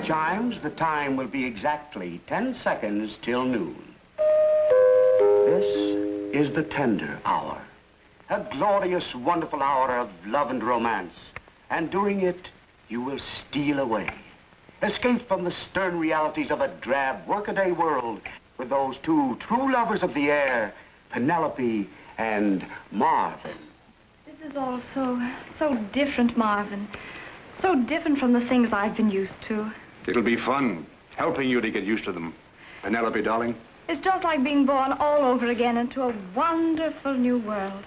chimes, the time will be exactly 10 seconds till noon. This is the tender hour. A glorious, wonderful hour of love and romance. And during it, you will steal away. Escape from the stern realities of a drab, workaday world with those two true lovers of the air, Penelope and Marvin. This is all so different, Marvin. So different from the things I've been used to. It'll be fun, helping you to get used to them. Penelope, darling. It's just like being born all over again into a wonderful new world.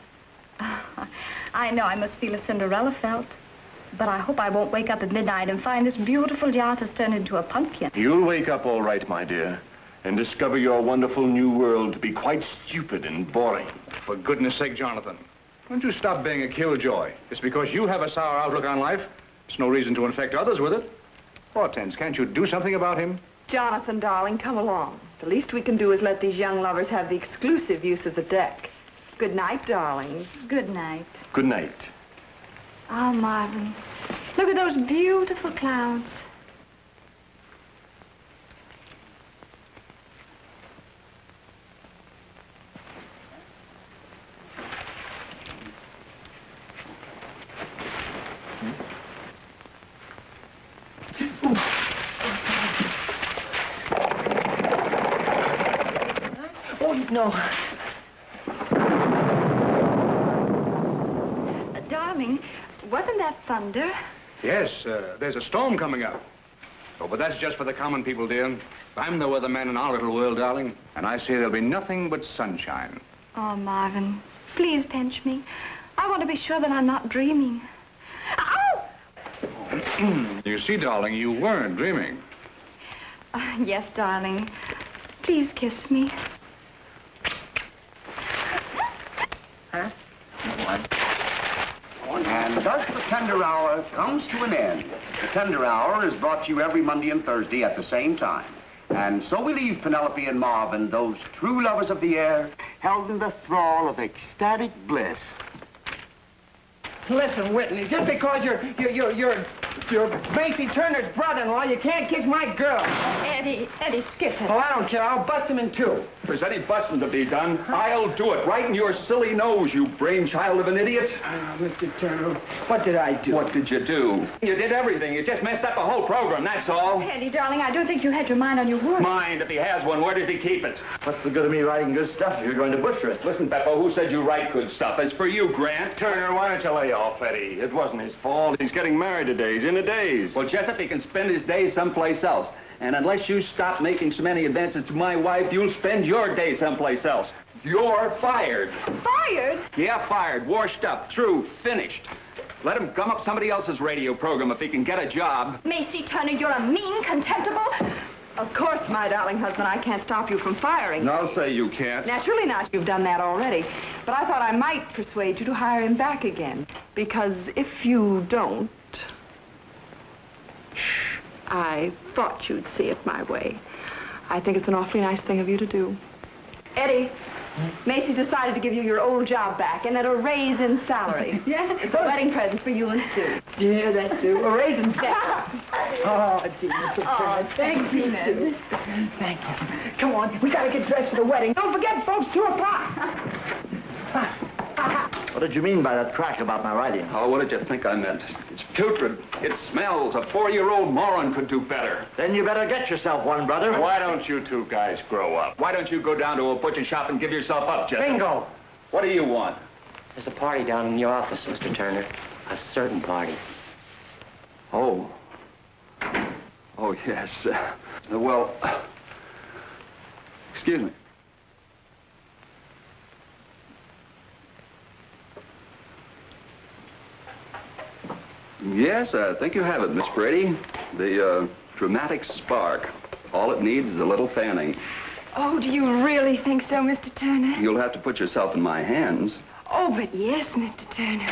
I know I must feel as Cinderella felt, but I hope I won't wake up at midnight and find this beautiful yacht has turned into a pumpkin. You'll wake up all right, my dear, and discover your wonderful new world to be quite stupid and boring. For goodness sake, Jonathan, why don't you stop being a killjoy? Just because you have a sour outlook on life, it's no reason to infect others with it. Hortense, can't you do something about him? Jonathan, darling, come along. The least we can do is let these young lovers have the exclusive use of the deck. Good night, darlings. Good night. Good night. Oh, Marvin, look at those beautiful clouds. Oh, no. Darling, wasn't that thunder? Yes, there's a storm coming up. Oh, but that's just for the common people, dear. I'm the weatherman in our little world, darling, and I say there'll be nothing but sunshine. Oh, Marvin, please pinch me. I want to be sure that I'm not dreaming. Ow! You see, darling, you weren't dreaming. Yes, darling. Please kiss me. Huh? What? And thus the tender hour comes to an end. The tender hour is brought to you every Monday and Thursday at the same time. And so we leave Penelope and Marvin, those true lovers of the air, held in the thrall of ecstatic bliss. Listen, Whitney, just because you're Macy Turner's brother-in-law, you can't kiss my girl. Eddie, skip it. Oh, I don't care. I'll bust him in two. If there's any busting to be done, I'll do it right in your silly nose, you brainchild of an idiot. Oh, Mr. Turner, what did I do? What did you do? You did everything. You just messed up the whole program, that's all. Eddie, darling, I do think you had your mind on your work. Mind, if he has one, where does he keep it? What's the good of me writing good stuff if you're going to butcher it? Listen, Beppo, who said you write good stuff? It's for you, Grant. Turner, why don't you lay off, Eddie? It wasn't his fault. He's getting married today. He's in a daze. Well, Jessup, he can spend his days someplace else. And unless you stop making so many advances to my wife, you'll spend your day someplace else. You're fired. Fired? Yeah, fired. Washed up. Through. Finished. Let him gum up somebody else's radio program if he can get a job. Macy Turner, you're a mean, contemptible... Of course, my darling husband, I can't stop you from firing. No, I'll say you can't. Naturally not. You've done that already. But I thought I might persuade you to hire him back again. Because if you don't... I thought you'd see it my way. I think it's an awfully nice thing of you to do. Eddie, Macy's decided to give you your old job back and at a raise in salary. Yeah? It's a wedding present for you and Sue. Dear, that too. A raisin salad. Oh, gee, Mr. Turner. Thank you, Ned. Thank you. Come on, we gotta get dressed for the wedding. Don't forget, folks, 2 o'clock. What did you mean by that crack about my writing? Oh, what did you think I meant? It's putrid. It smells. A 4-year-old moron could do better. Then you better get yourself one, brother. Why don't you two guys grow up? Why don't you go down to a butcher shop and give yourself up, Jessup? Bingo! What do you want? There's a party down in your office, Mr. Turner. A certain party. Oh. Oh, yes. Well, excuse me. Yes, I think you have it, Miss Brady. The dramatic spark. All it needs is a little fanning. Oh, do you really think so, Mr. Turner? You'll have to put yourself in my hands. Oh, but yes, Mr. Turner.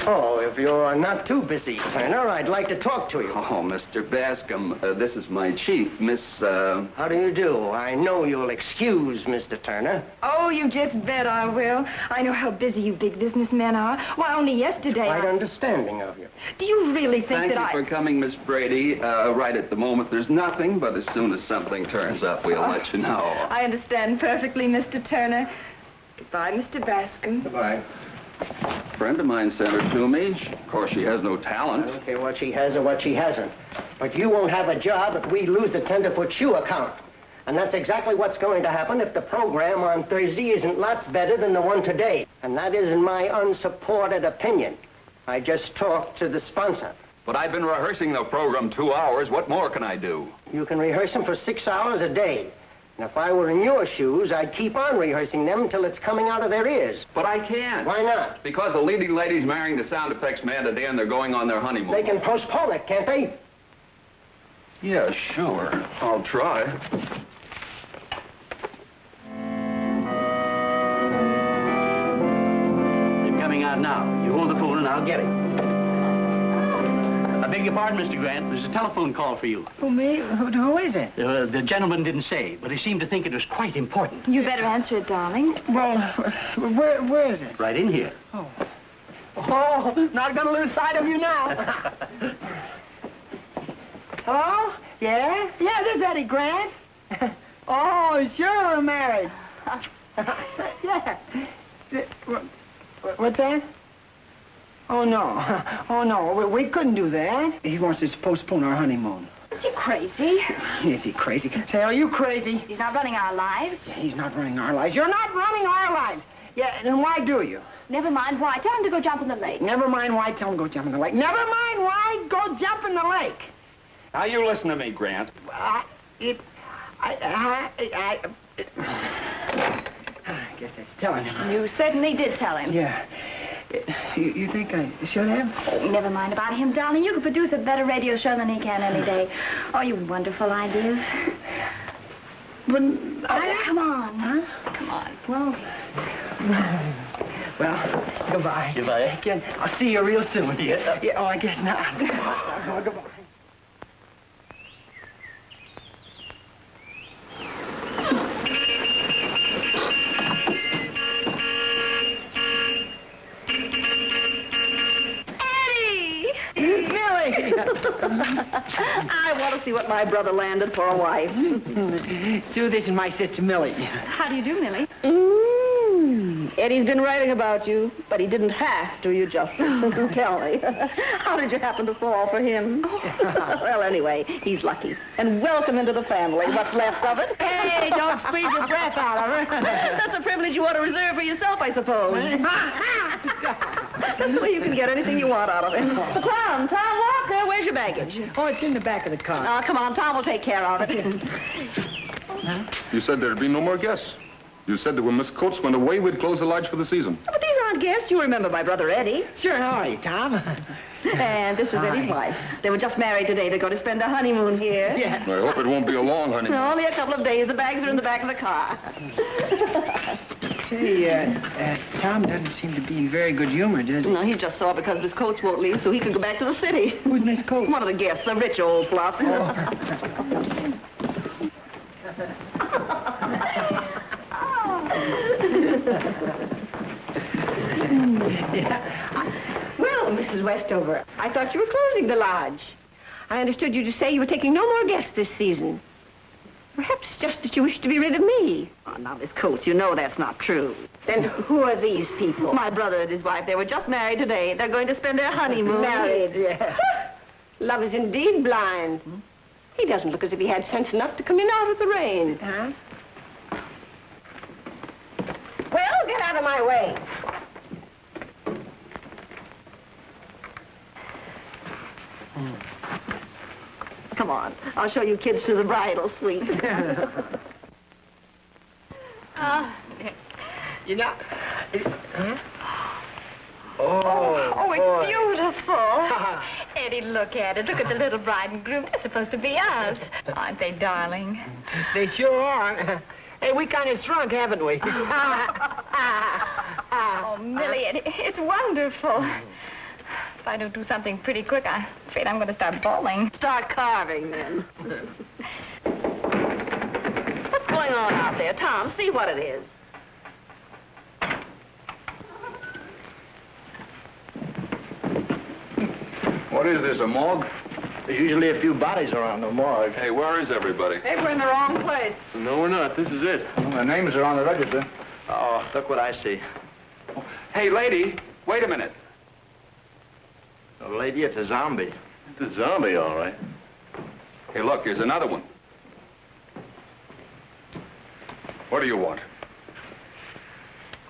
Oh, if you're not too busy, Turner, I'd like to talk to you. Oh, Mr. Bascom, this is my chief, Miss, How do you do? I know you'll excuse Mr. Turner. Oh, you just bet I will. I know how busy you big businessmen are. Why, only yesterday Quite understanding of you. Do you really think Thank you for coming, Miss Brady. Right at the moment, there's nothing, but as soon as something turns up, we'll let you know. I understand perfectly, Mr. Turner. Goodbye, Mr. Bascom. Goodbye. A friend of mine sent her to me. Of course, she has no I talent. don't care what she has or what she hasn't. But you won't have a job if we lose the tenderfoot shoe account. And that's exactly what's going to happen if the program on Thursday isn't lots better than the one today. And that is in my unsupported opinion. I just talked to the sponsor. But I've been rehearsing the program 2 hours. What more can I do? You can rehearse them for 6 hours a day. And if I were in your shoes, I'd keep on rehearsing them until it's coming out of their ears. But I can't. Why not? Because the leading lady's marrying the sound effects man today and they're going on their honeymoon. They can postpone it, can't they? Yeah, sure. I'll try. They're coming out now. You hold the phone and I'll get it. I beg your pardon, Mr. Grant. There's a telephone call for you. Who, me? Who is it? The gentleman didn't say, but he seemed to think it was quite important. You better answer it, darling. Well, where is it? Right in here. Oh, not gonna lose sight of you now. Hello? Yeah? Yeah, this is Eddie Grant. Oh, sure, we're married. Yeah. What's that? Oh, no, we couldn't do that. He wants us to postpone our honeymoon. Is he crazy? Is he crazy? Say, are you crazy? He's not running our lives. He's not running our lives. You're not running our lives. Yeah, then why do you? Never mind why. Tell him to go jump in the lake. Never mind why, tell him go jump in the lake. Never mind why, go jump in the lake. Now, you listen to me, Grant. I guess that's telling him. You certainly did tell him. Yeah. You think I should have? Oh, never mind about him, darling. You could produce a better radio show than he can any day. Oh, you wonderful ideas. But Come on. Huh? Come on. Well, goodbye. Goodbye. Again, I'll see you real soon. Yeah. Yeah, oh, I guess not. Oh, goodbye. I want to see what my brother landed for a wife. Sue, this is my sister, Millie. How do you do, Millie? Eddie's been writing about you, but he didn't have to you justice. Tell me, how did you happen to fall for him? Well, anyway, he's lucky. And welcome into the family, what's left of it. Hey, don't squeeze your breath out of her. That's a privilege you want to reserve for yourself, I suppose. That's the way you can get anything you want out of him. Tom Walker, where's your baggage? Oh, it's in the back of the car. Oh, come on, Tom will take care of it. You said there'd be no more guests. You said that when Miss Coates went away, we'd close the lodge for the season. But these aren't guests. You remember my brother Eddie. Sure, how are you, Tom? And this is Eddie's wife. They were just married today. They're going to spend their honeymoon here. Yeah. I hope it won't be a long honeymoon. No, only a couple of days. The bags are in the back of the car. Say, Tom doesn't seem to be in very good humor, does he? No, he just saw because Miss Coates won't leave so he can go back to the city. Who's Miss Coates? One of the guests, a rich old fluff. Well, Mrs. Westover, I thought you were closing the lodge. I understood you to say you were taking no more guests this season. Perhaps just that you wish to be rid of me. Oh, now, Miss Coates, you know that's not true. Then who are these people? My brother and his wife. They were just married today. They're going to spend their honeymoon. Married, yeah. Love is indeed blind. He doesn't look as if he had sense enough to come in out of the rain. Huh? Well, get out of my way. Come on. I'll show you kids to the bridal suite. You know... Huh? Oh, it's beautiful. Eddie, look at it. Look at the little bride and groom. They're supposed to be us. Aren't they, darling? They sure are. Hey, we kind of shrunk, haven't we? Oh, Millie, it's wonderful. If I don't do something pretty quick, I'm afraid I'm going to start bawling. Start carving, then. What's going on out there? Tom, see what it is. What is this, a morgue? There's usually a few bodies around the morgue. Hey, where is everybody? Hey, we're in the wrong place. No, we're not. This is it. Well, their names are on the register. Oh, look what I see. Hey, lady, wait a minute. Oh, lady, it's a zombie. It's a zombie, all right. Hey, look, here's another one. What do you want?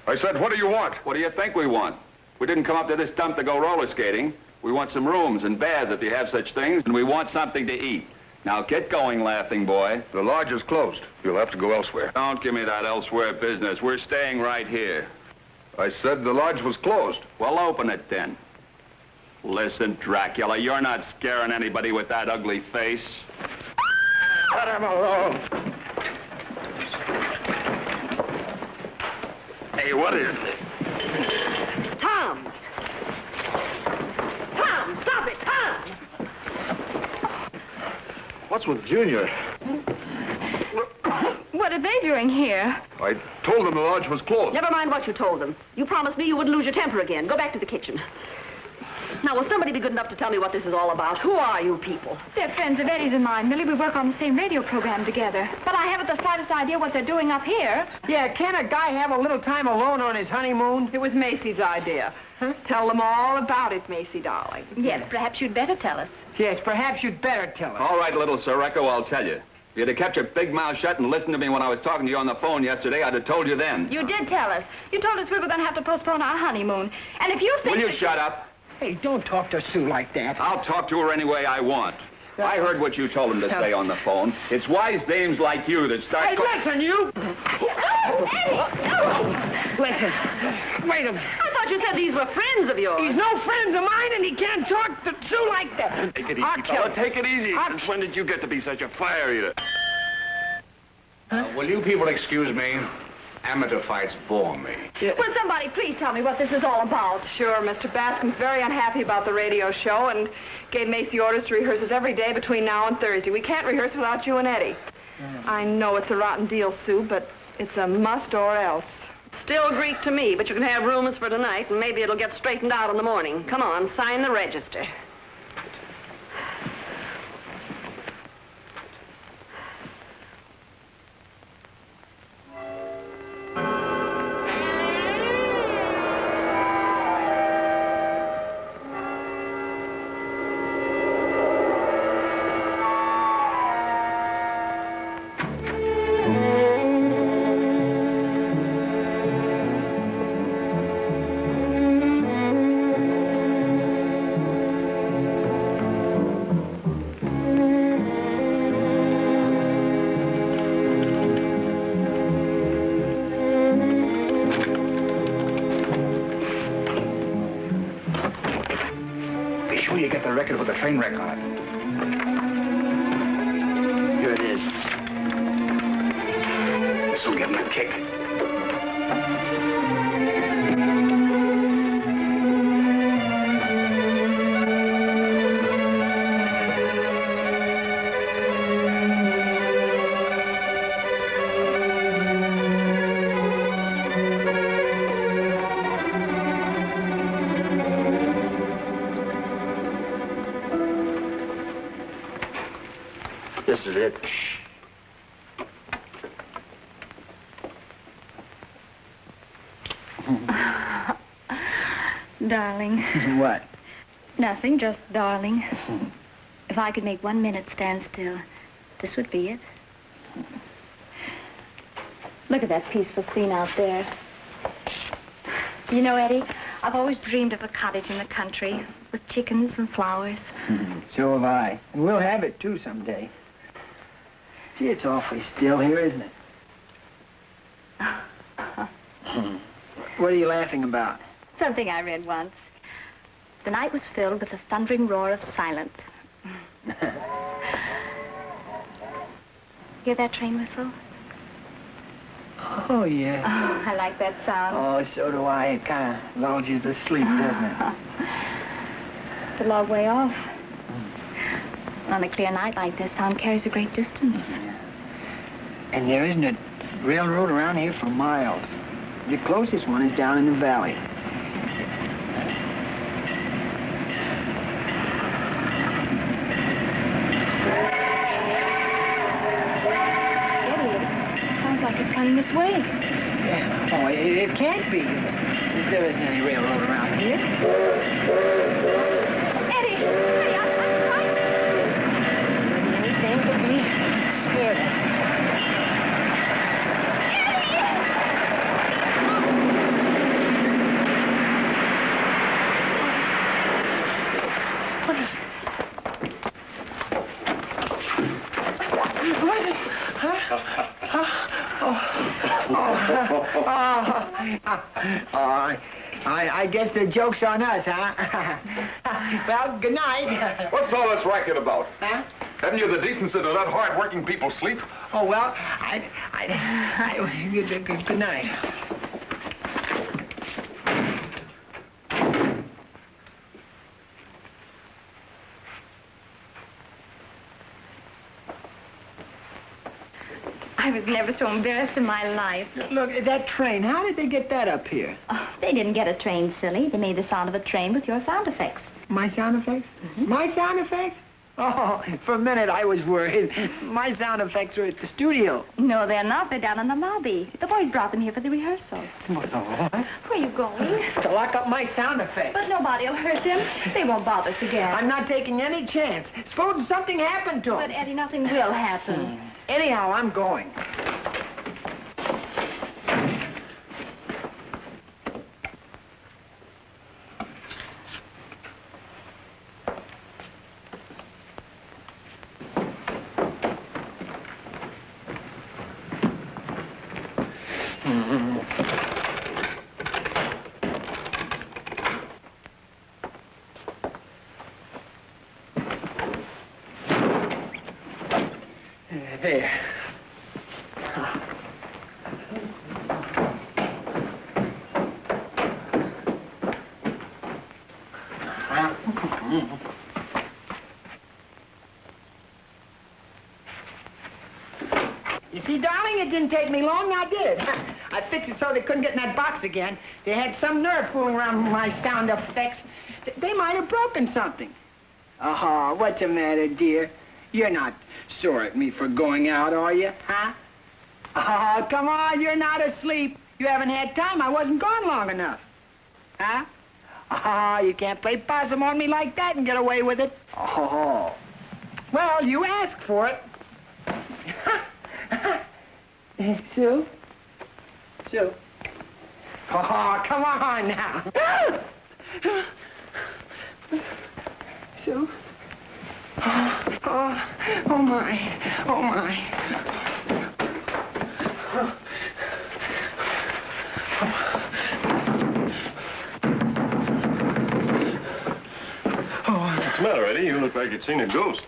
I said, what do you want? What do you think we want? We didn't come up to this dump to go roller skating. We want some rooms and baths if you have such things, and we want something to eat. Now get going, laughing boy. The lodge is closed. You'll have to go elsewhere. Don't give me that elsewhere business. We're staying right here. I said the lodge was closed. Well, open it then. Listen, Dracula, you're not scaring anybody with that ugly face. Let him alone. Hey, what is this? Tom! Tom, stop it! Tom! What's with Junior? What are they doing here? I told them the lodge was closed. Never mind what you told them. You promised me you wouldn't lose your temper again. Go back to the kitchen. Now, will somebody be good enough to tell me what this is all about? Who are you people? They're friends of Eddie's and mine, Millie. We work on the same radio program together. But I haven't the slightest idea what they're doing up here. Yeah, can a guy have a little time alone on his honeymoon? It was Macy's idea. Huh? Tell them all about it, Macy, darling. Yes, perhaps you'd better tell us. Yes, perhaps you'd better tell us. All right, little Sirocco, I'll tell you. If you'd have kept your big mouth shut and listened to me when I was talking to you on the phone yesterday, I'd have told you then. You did tell us. You told us we were going to have to postpone our honeymoon. And if you think... Will you shut up? Hey, don't talk to Sue like that. I'll talk to her any way I want. I heard what you told him to stay on the phone. It's wise dames like you that start... Hey, listen, you! Oh, Eddie! Listen, wait a minute. I thought you said these were friends of yours. He's no friend of mine, and he can't talk to Sue like that. Take it easy, I'll kill fella. him. Take it easy. I'll- Since when did you get to be such a fire eater? Will you people excuse me? Amateur fights bore me. Will somebody please tell me what this is all about? Sure, Mr. Bascom's very unhappy about the radio show and gave Macy orders to rehearse us every day between now and Thursday. We can't rehearse without you and Eddie. I know it's a rotten deal, Sue, but it's a must or else. Still Greek to me, but you can have rooms for tonight, and maybe it'll get straightened out in the morning. Come on, sign the register. Be sure you get the record with the train wreck on it. Here it is. This will give him a kick. This is it. Darling. What? Nothing, just darling. If I could make 1 minute stand still, this would be it. Look at that peaceful scene out there. You know, Eddie, I've always dreamed of a cottage in the country with chickens and flowers. So have I. And we'll have it, too, someday. See, it's awfully still here, isn't it? What are you laughing about? Something I read once. The night was filled with the thundering roar of silence. Hear that train whistle? Oh, yeah. Oh, I like that sound. Oh, so do I. It kind of lulls you to sleep, doesn't it? It's a long way off. On a clear night like this, sound carries a great distance. And there isn't a railroad around here for miles. The closest one is down in the valley. Like it's coming this way. Yeah. Oh, it can't be. There isn't any railroad around here. Eddie! Eddie, I'm trying. There isn't anything to be scared of. What is it? What is it? Huh? I guess the joke's on us, huh? Well, good night. What's all this racket about? Huh? Haven't you the decency to let hard-working people sleep? Oh, well, good night. I was never so embarrassed in my life. Look, that train, how did they get that up here? Oh, they didn't get a train, silly. They made the sound of a train with your sound effects. My sound effects? My sound effects? Oh, for a minute I was worried. My sound effects are at the studio. No, they're not. They're down in the lobby. The boys brought them here for the rehearsal. What? Where are you going? To lock up my sound effects. But nobody will hurt them. They won't bother us again. I'm not taking any chance. Suppose something happened to them. But, Eddie, nothing will happen. Anyhow, I'm going. There. You see, darling, it didn't take me long, now did it? I fixed it so they couldn't get in that box again. They had some nerve fooling around with my sound effects. They might have broken something. Oh, what's the matter, dear? You're not sore at me for going out, are you, huh? Oh, come on, you're not asleep. You haven't had time. I wasn't gone long enough. Huh? Oh, you can't play possum on me like that and get away with it. Oh. Well, you asked for it. Sue? Sue? Oh, come on now. Sue? Oh, my. Oh, my. What's the matter, Eddie? You look like you'd seen a ghost.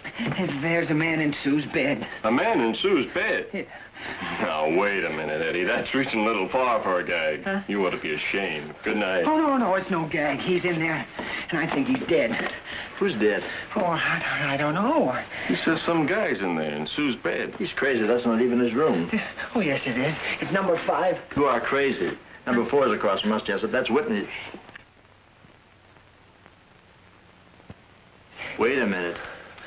There's a man in Sue's bed. A man in Sue's bed? Yeah. Now, wait a minute, Eddie. That's reaching a little far for a gag. Huh? You ought to be ashamed. Good night. Oh, no, it's no gag. He's in there, and I think he's dead. Who's dead? Oh, I don't know. He says some guy's in there in Sue's bed. He's crazy. That's not even his room. Oh, yes, it is. It's number 5. You are crazy. Number 4 is across from us, Jessup. That's Whitney. Wait a minute.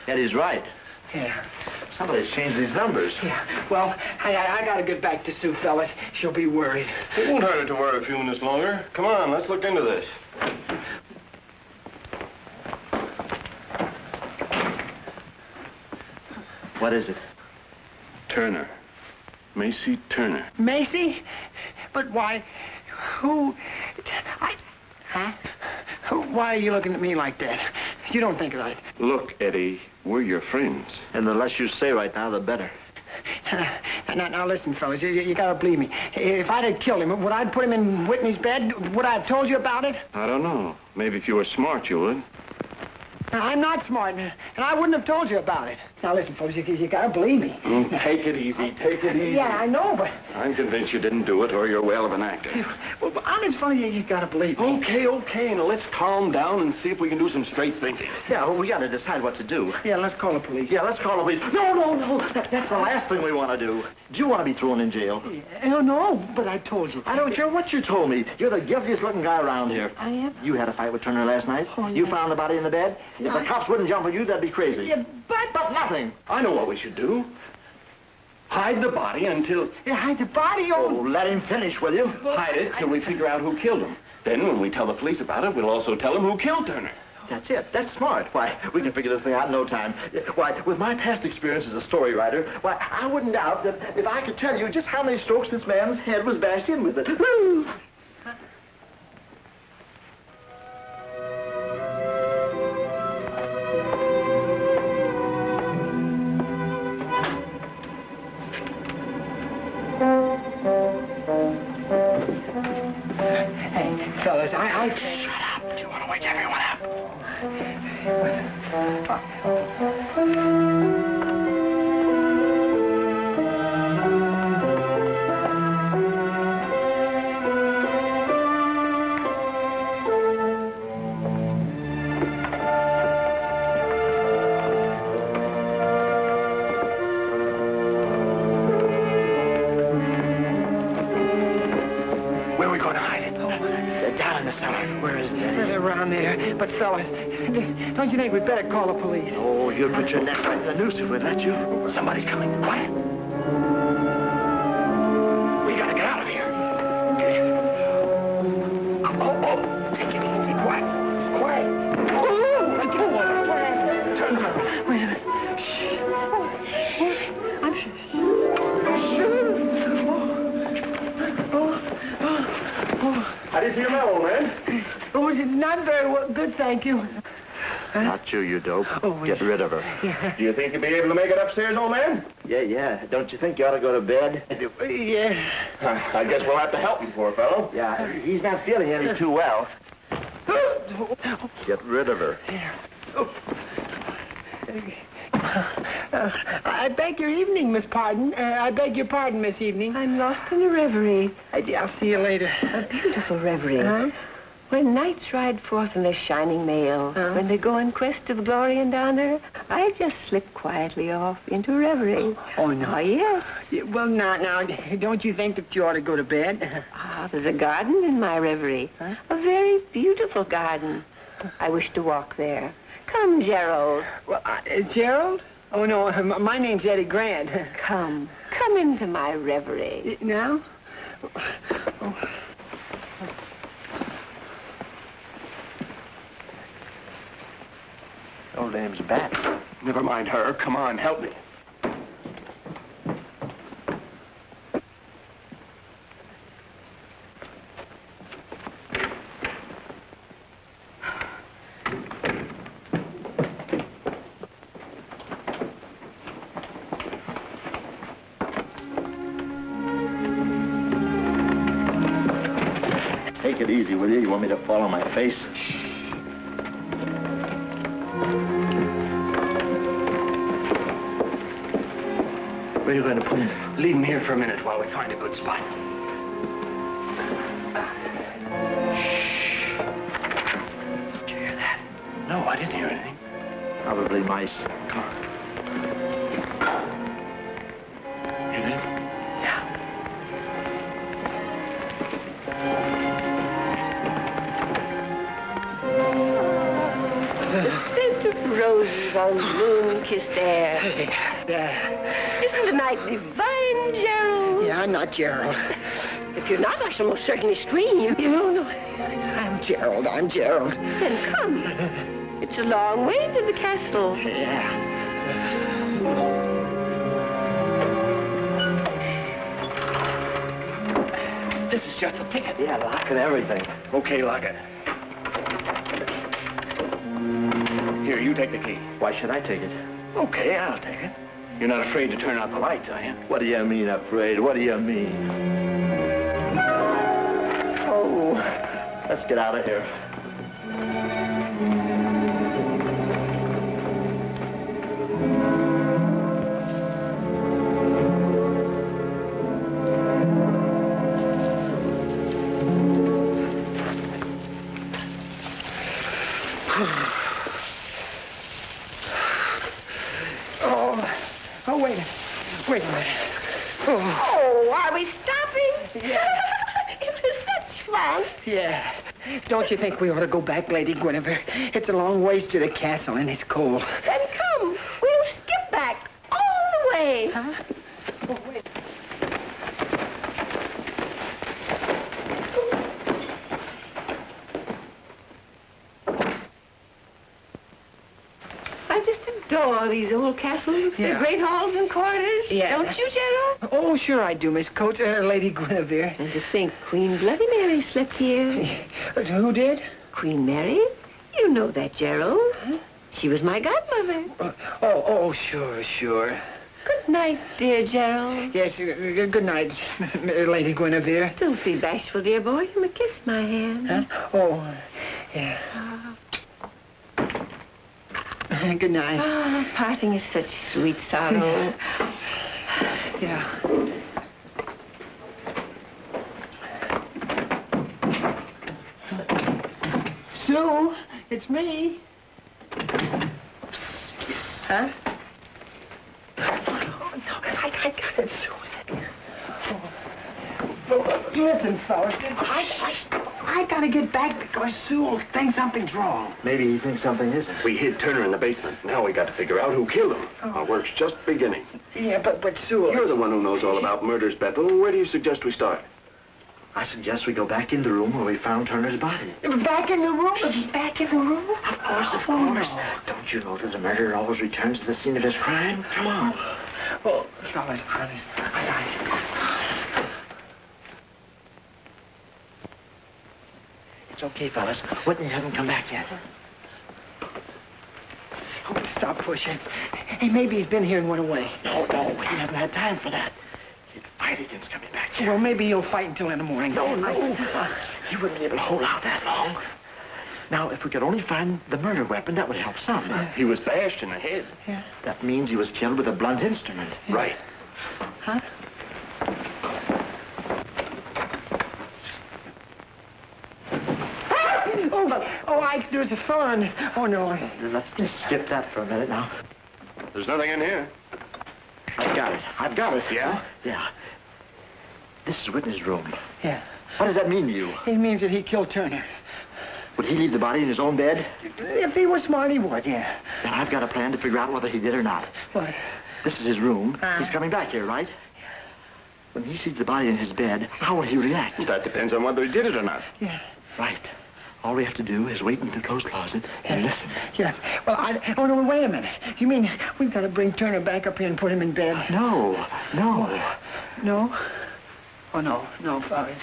Eddie's right. Yeah. Somebody's changed these numbers. Yeah. Well, I gotta get back to Sue, fellas. She'll be worried. It won't hurt her to worry a few minutes longer. Come on, let's look into this. What is it? Turner. Macy Turner. Macy? But why? Who? Huh? Why are you looking at me like that? You don't think right. Look, Eddie, we're your friends. And the less you say right now, the better. Now listen, fellas, you gotta believe me. If I'd have killed him, would I have put him in Whitney's bed? Would I have told you about it? I don't know. Maybe if you were smart, you would. I'm not smart, and I wouldn't have told you about it. Now, listen, fellas, you gotta believe me. Take it easy. Take it easy. Yeah, I know, but... I'm convinced you didn't do it, or you're well of an actor. Well, but honest, fella, you gotta believe me. Okay. Now let's calm down and see if we can do some straight thinking. Yeah, well, we gotta decide what to do. Yeah, let's call the police. Yeah, let's call the police. No. That's the last thing we want to do. Do you want to be thrown in jail? No, but I told you. I don't care what you told me. You're the guiltiest looking guy around here. I am? You had a fight with Turner last night. Oh, yeah. You found the body in the bed. If the cops wouldn't jump on you, that'd be crazy. Yeah, but nothing. I know what we should do. Hide the body until... Yeah, hide the body, Oh, let him finish, will you? Hide it till we figure out who killed him. Then when we tell the police about it, we'll also tell them who killed Turner. That's it. That's smart. Why, we can figure this thing out in no time. Why, with my past experience as a story writer, why, I wouldn't doubt that if I could tell you just how many strokes this man's head was bashed in with it. Woo! Hey, fellas, I... Shut up. Do you want to wake everyone up? Where are we going to hide it? Down in the cellar. Where is it? Around there. But, fellas, don't you think we'd better call the police? Oh, you'd put your neck right in the noose if we'd let you. Somebody's coming. Quiet. We gotta get out of here. Oh. Take it easy. Quiet. Turn around. Wait a minute. I'm sure. How do you feel now, old man? Oh, is it not very well? Good, thank you. Not you dope. Oh, Get rid of her. Yeah. Do you think you'll be able to make it upstairs, old man? Yeah. Don't you think you ought to go to bed? Yeah. I guess we'll have to help you, poor fellow. Yeah, he's not feeling any too well. Get rid of her. I beg your evening, Miss Pardon. I beg your pardon, Miss Evening. I'm lost in a reverie, I'll see you later. a beautiful reverie. Huh? When knights ride forth in their shining mail, when they go in quest of glory and honor, I just slip quietly off into reverie. Oh, no. Oh, yes. Yeah, well, now, don't you think that you ought to go to bed? There's a garden in my reverie. Huh? A very beautiful garden. I wish to walk there. Come, Gerald. Well, Gerald? Oh, no, my name's Eddie Grant. Come into my reverie. Now? Oh. Old dame's back. Never mind her. Come on, help me. Take it easy, will you? You want me to fall on my face? Where are you going to put him? Leave him here for a minute while we find a good spot. Did you hear that? No, I didn't hear anything. Probably mice. Come on. Hear that? Yeah. The scent of roses on moon-kissed air. Isn't the night divine, Gerald? Yeah, I'm not Gerald. If you're not, I shall most certainly scream. No. I'm Gerald. Then come. It's a long way to the castle. Yeah. This is just a ticket. Yeah, lock and everything. Okay, lock it. Here, you take the key. Why should I take it? Okay, I'll take it. You're not afraid to turn out the lights, are you? What do you mean, afraid? What do you mean? Oh, let's get out of here. Wait a minute. Oh, are we stopping? Yeah. It was such fun. Yeah. Don't you think we ought to go back, Lady Guinevere? It's a long ways to the castle, and it's cold. Then come. We'll skip back all the way. Huh? Oh, wait. I just adore these old castles. Yeah. The great halls and corridors. Yeah. Don't you, Gerald? Oh, sure I do, Miss Coates. Lady Guinevere. And to think Queen Bloody Mary slept here. Who did? Queen Mary? You know that, Gerald. Huh? She was my godmother. Oh, sure. Good night, dear Gerald. Yes, good night, Lady Guinevere. Don't be bashful, dear boy. You may kiss my hand. Huh? Oh, yeah. Good night. Ah, parting is such sweet sorrow. Yeah. Sue, it's me. Huh? Oh, no, I got it, Sue. Well, listen, fellas, I gotta get back because Sue thinks something's wrong. Maybe he thinks something isn't. We hid Turner in the basement. Now we got to figure out who killed him. Our work's just beginning. Yeah, but Sue... You're the one who knows all about murders, Bethel. Where do you suggest we start? I suggest we go back in the room where we found Turner's body. Back in the room? Back in the room? Of course. No. Don't you know that the murderer always returns to the scene of his crime? Come on. Well, fellas, honest, It's okay, fellas. Whitney hasn't come back yet. Oh, stop pushing. Hey, maybe he's been here and went away. No, he hasn't had time for that. He'd fight against coming back here. Well, maybe he'll fight until in the morning. No. He wouldn't be able to hold out that long. Now, if we could only find the murder weapon, that would help some. He was bashed in the head. Yeah. That means he was killed with a blunt instrument. Right. Huh? Oh, I there's a phone. Oh, no. Let's just skip that for a minute now. There's nothing in here. I've got it. Yeah? Yeah. This is Whitney's room. Yeah. What does that mean to you? It means that he killed Turner. Would he leave the body in his own bed? If he was smart, he would, yeah. Then I've got a plan to figure out whether he did or not. What? This is his room. He's coming back here, right? When he sees the body in his bed, how will he react? That depends on whether he did it or not. Yeah. Right. All we have to do is wait in the clothes closet and listen. Yeah. Well, oh, no, wait a minute. You mean we've got to bring Turner back up here and put him in bed? No. No? Oh, no, fellas.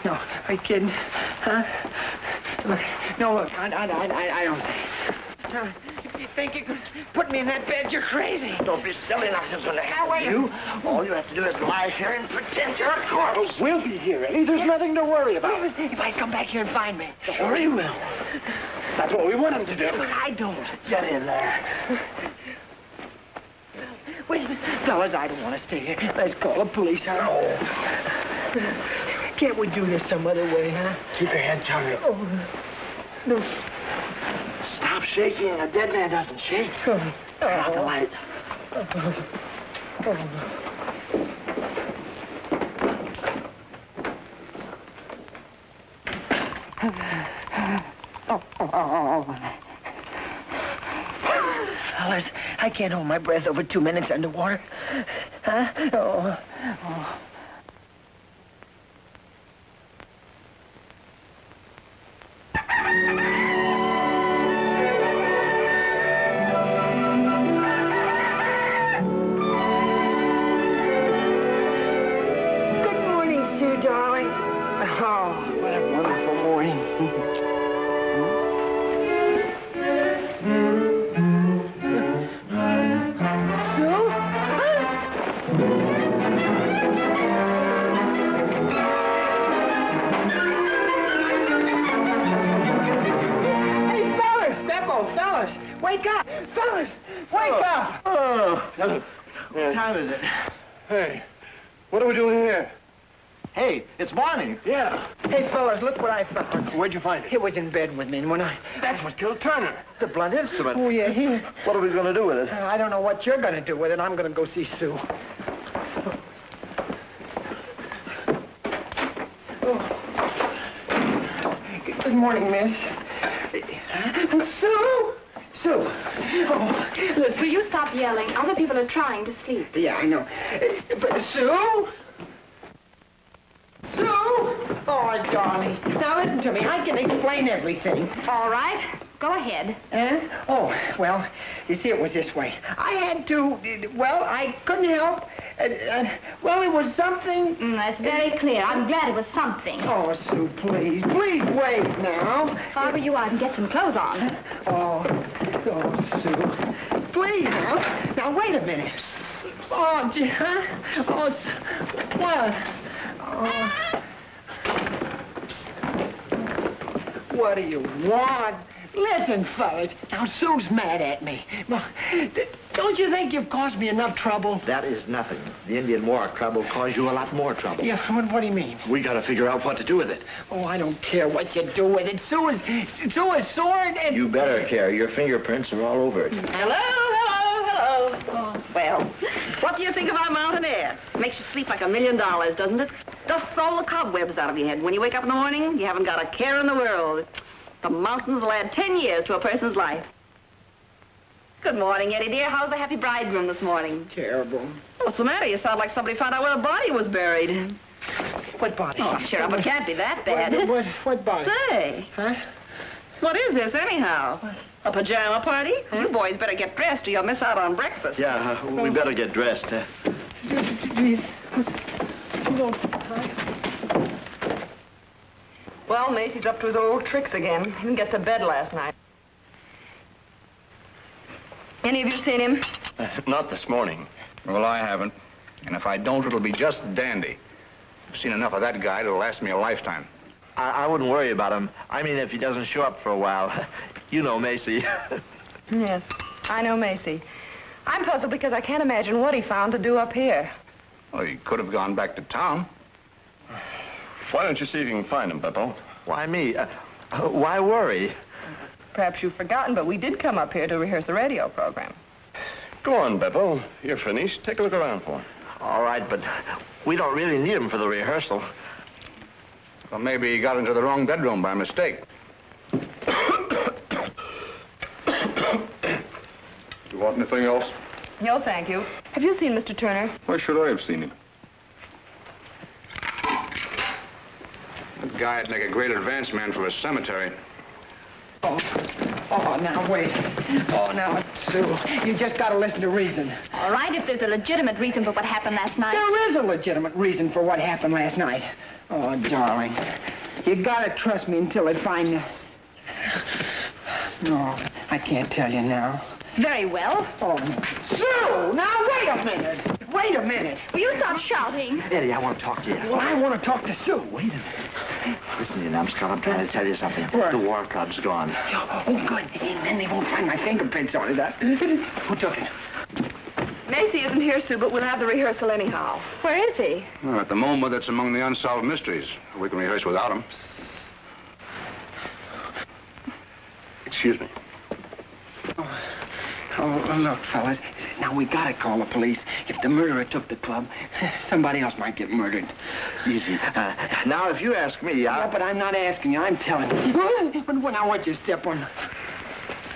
No, are you kidding? Huh? Look, I don't think. If you think you can put me in that bed, you're crazy. Don't be silly, nothing's going to happen to you. All you have to do is lie here and pretend you're a corpse. We'll be here, Eddie. There's nothing to worry about. If I come back here and find me. Sure he will. That's what we want him to do. But I don't. Get in there. Wait a minute. Fellas, I don't want to stay here. Let's call the police, huh? No. Can't we do this some other way, huh? Keep your head covered. Oh, no. Stop shaking. A dead man doesn't shake. Turn out the light. Fellas, I can't hold my breath over 2 minutes underwater. Huh? Oh. Good morning, Sue, darling. Oh, what a wonderful morning. Sue? Hey, fellas! Beppo, fellas! Wake up! Fellas! Wake up! Oh. What time is it? Hey, what are we doing here? Hey, it's morning. Yeah. Hey, fellas, look what I found. Where'd you find it? It was in bed with me, and when I... That's what killed Turner. The blunt instrument. Oh, yeah, here. What are we going to do with it? I don't know what you're going to do with it. I'm going to go see Sue. Good morning, miss. Sue! Sue! Oh, listen. Will you stop yelling? Other people are trying to sleep. Yeah, I know. But Sue? Sue! Oh, darling. Now listen to me. I can explain everything. All right. Go ahead. Oh, well, you see, it was this way. I had to, well, I couldn't help. Well, it was something... That's very clear. I'm glad it was something. Oh, Sue, please. Please wait now. If I were you, I'd get some clothes on. Oh, Sue. Please now. Now, wait a minute. Oh, gee, huh? Oh, what? Oh. What do you want? Listen, fellas. Now, Sue's mad at me. Well, don't you think you've caused me enough trouble? That is nothing. The Indian War trouble caused you a lot more trouble. Yeah, what do you mean? We gotta figure out what to do with it. Oh, I don't care what you do with it. Sue is sore and... You better care. Your fingerprints are all over it. Hello. Oh, well, what do you think of our mountain air? Makes you sleep like $1 million, doesn't it? Dusts all the cobwebs out of your head. When you wake up in the morning, you haven't got a care in the world. The mountains will add 10 years to a person's life. Good morning, Eddie, dear. How's the happy bridegroom this morning? Terrible. What's the matter? You sound like somebody found out where a body was buried. What body? Oh, Sheriff, it can't be that bad. What body? Say. Huh? What is this, anyhow? A pajama party? Huh? You boys better get dressed or you'll miss out on breakfast. Yeah, we better get dressed. Well, Macy's up to his old tricks again. He didn't get to bed last night. Any of you seen him? Not this morning. Well, I haven't. And if I don't, it'll be just dandy. I've seen enough of that guy to last me a lifetime. I wouldn't worry about him. I mean, if he doesn't show up for a while. You know Macy. Yes, I know Macy. I'm puzzled because I can't imagine what he found to do up here. Well, he could have gone back to town. Why don't you see if you can find him, Beppo? Why me? Why worry? Perhaps you've forgotten, but we did come up here to rehearse a radio program. Go on, Beppo. You're finished. Take a look around for him. All right, but we don't really need him for the rehearsal. Well, maybe he got into the wrong bedroom by mistake. You want anything else? No, thank you. Have you seen Mr. Turner? Why should I have seen him? That guy'd make a great advance man for a cemetery. Oh, now, wait. Oh, now, Sue, you just got to listen to reason. All right, if there's a legitimate reason for what happened last night. There is a legitimate reason for what happened last night. Oh, darling, you got to trust me until I find this. No, I can't tell you now. Very well. Oh, no. Sue, now, wait a minute. Wait a minute. Will you stop shouting? Eddie, I want to talk to you. Well, I want to talk to Sue. Wait a minute. Listen, you numbskull, I'm trying to tell you something. What? The war club's gone. Oh, good. And then they won't find my fingerprints on it. Who took it? Macy isn't here, Sue, but we'll have the rehearsal anyhow. Where is he? Well, at the moment, it's among the unsolved mysteries. We can rehearse without him. Excuse me. Oh, look, fellas. Now, we gotta call the police. If the murderer took the club, somebody else might get murdered. Easy. Now, if you ask me, Yeah, but I'm not asking you. I'm telling you. But when I want you to step on...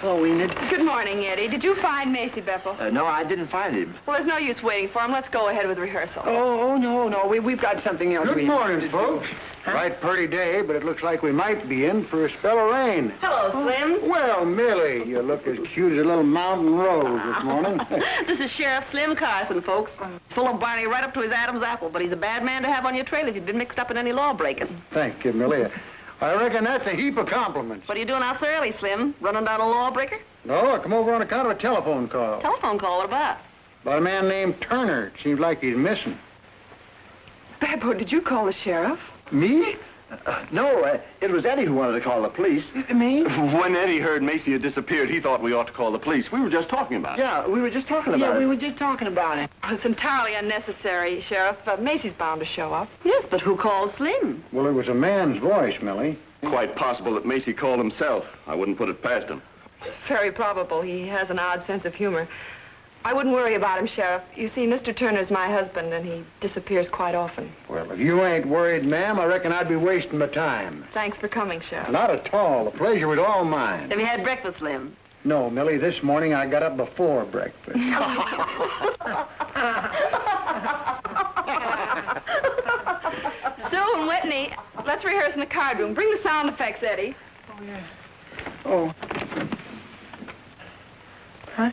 Oh, Enid. Good morning, Eddie. Did you find Macy, Beppo? No, I didn't find him. Well, there's no use waiting for him. Let's go ahead with rehearsal. Oh, no. We've got something else. Good morning, folks. Huh? Bright, pretty day, but it looks like we might be in for a spell of rain. Hello, Slim. Well, Millie, you look as cute as a little mountain rose this morning. This is Sheriff Slim Carson, folks. He's full of Barney right up to his Adam's apple, but he's a bad man to have on your trail if you've been mixed up in any law breaking. Thank you, Millie. I reckon that's a heap of compliments. What are you doing out so early, Slim? Running down a lawbreaker? No, I come over on account of a telephone call. Telephone call, what about? About a man named Turner. It seems like he's missing. Beppo, did you call the sheriff? Me? No, it was Eddie who wanted to call the police. Me? When Eddie heard Macy had disappeared, he thought we ought to call the police. We were just talking about it. Yeah, we were just talking about Yeah, it. we were just talking about it. It's entirely unnecessary, Sheriff. Macy's bound to show up. Yes, but who called Slim? Well, it was a man's voice, Millie. Quite possible that Macy called himself. I wouldn't put it past him. It's very probable. He has an odd sense of humor. I wouldn't worry about him, Sheriff. You see, Mr. Turner's my husband, and he disappears quite often. Well, if you ain't worried, ma'am, I reckon I'd be wasting my time. Thanks for coming, Sheriff. Not at all. The pleasure was all mine. Have you had breakfast, Slim? No, Millie, this morning I got up before breakfast. Sue and Whitney, let's rehearse in the card room. Bring the sound effects, Eddie. Oh, yeah. Oh. Huh?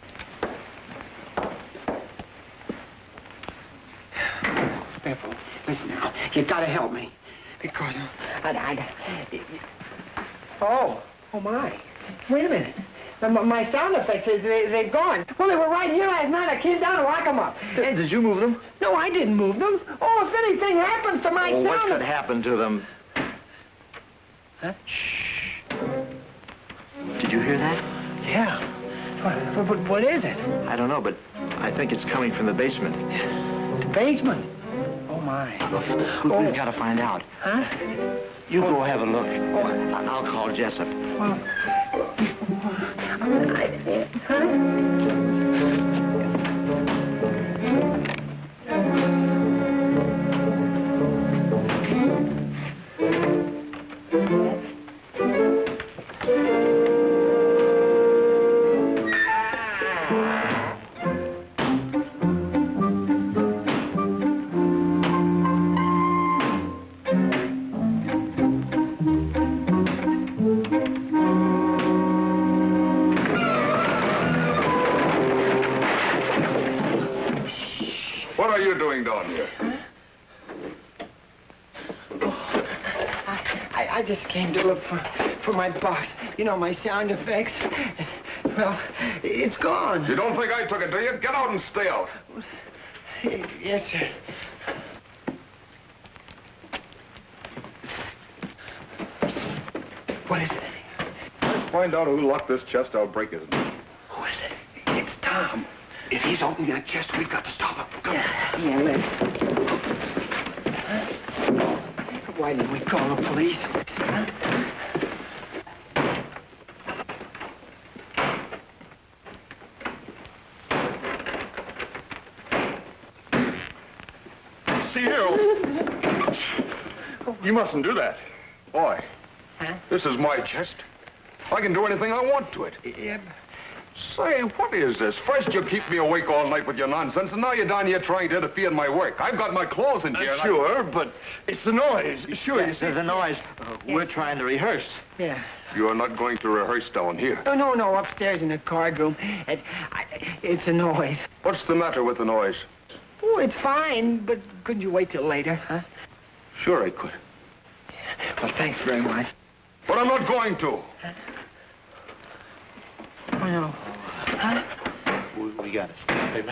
Beppo, listen now. You gotta help me. Because Oh my. Wait a minute. My sound effects, they're gone. Well, they were right here last night. I came down to lock them up. Did you move them? No, I didn't move them. Oh, if anything happens to my Well, sound... what could happen to them? Huh? Shh. Did you hear that? Yeah. What is it? I don't know, but I think it's coming from the basement. The basement? Oh, my. We've got to find out. Huh? You go have a look. Oh, I'll call Jessup. Well... What are you doing down here? I just came to look for my box. You know, my sound effects. Well, it's gone. You don't think I took it, do you? Get out and stay out. Yes, sir. What is it, Eddie? Find out who locked this chest, I'll break it. Who is it? It's Tom. If he's opening that chest, we've got to stop him. Come on. Yeah, let's. Why didn't we call the police? Huh? See here. You mustn't do that. Boy, this is my chest. I can do anything I want to it. Yeah. Say, what is this? First you keep me awake all night with your nonsense, and now you're down here trying to interfere in my work. I've got my clothes in here. Sure, but it's the noise. Sure, you see the noise. We're trying to rehearse. Yeah. You are not going to rehearse down here. Oh, no, upstairs in the card room. It's a noise. What's the matter with the noise? Oh, it's fine, but couldn't you wait till later, huh? Sure I could. Well, thanks very much. But I'm not going to. Oh, no. Huh? We got to stop him.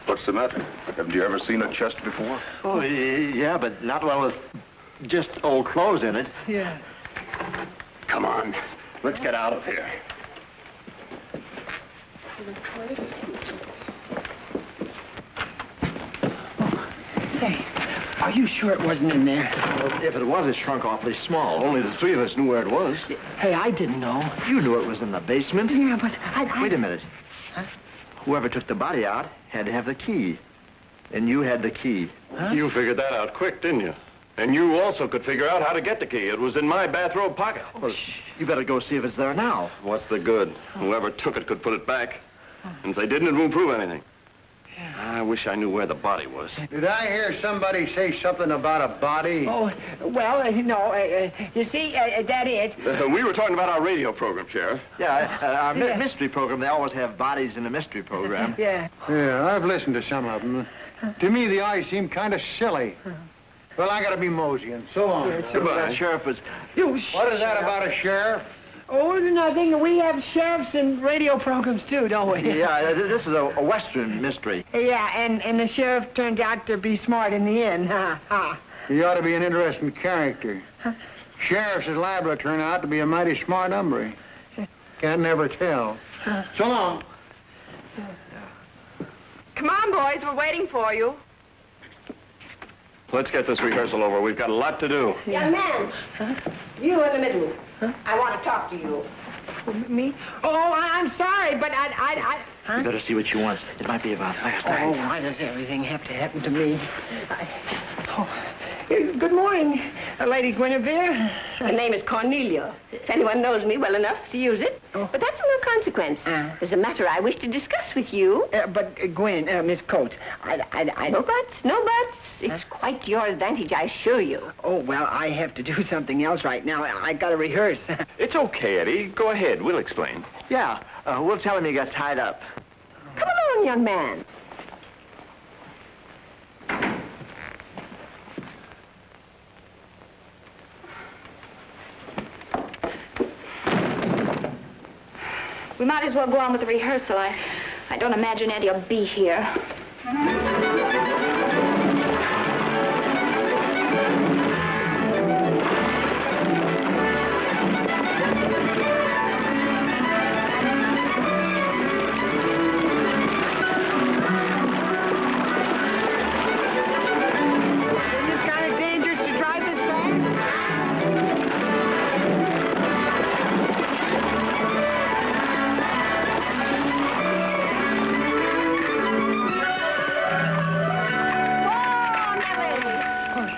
What's the matter? Haven't you ever seen a chest before? Oh, yeah, but not one with just old clothes in it. Yeah. Come on. Let's get out of here. Say, are you sure it wasn't in there? Well, if it was, it shrunk awfully small. Only the three of us knew where it was. Hey, I didn't know. You knew it was in the basement. Yeah, but I... Wait a minute. Huh? Whoever took the body out had to have the key. And you had the key. Huh? You figured that out quick, didn't you? And you also could figure out how to get the key. It was in my bathrobe pocket. Well, you better go see if it's there now. What's the good? Whoever took it could put it back. And if they didn't, it won't prove anything. I wish I knew where the body was. Did I hear somebody say something about a body? Oh, well, no, you see, that is... We were talking about our radio program, Sheriff. Yeah, our mystery program, they always have bodies in the mystery program. Yeah. Yeah, I've listened to some of them. To me, the eyes seem kind of silly. Well, I gotta be moseying. So long. Goodbye. That sheriff was... What is that about a sheriff? Oh, nothing. We have sheriffs and radio programs, too, don't we? Yeah, this is a Western mystery. Yeah, and the sheriff turned out to be smart in the end. He ought to be an interesting character. Sheriffs is liable to turn out to be a mighty smart hombre. Can't never tell. So long. Come on, boys. We're waiting for you. Let's get this rehearsal over. We've got a lot to do. Young man, you in the middle. I want to talk to you. Me? Oh, I'm sorry, but You better see what she wants. It might be about last night. Oh, why does everything have to happen to me? Good morning, Lady Guinevere. My name is Cornelia. If anyone knows me well enough to use it. But that's of no consequence. There's a matter I wish to discuss with you. But, Gwen, Miss Coates, I... No buts, no buts. It's quite your advantage, I assure you. Oh, well, I have to do something else right now. I gotta rehearse. It's okay, Eddie. Go ahead. We'll explain. Yeah, we'll tell him he got tied up. Come along, young man. We might as well go on with the rehearsal. I don't imagine Eddie will be here.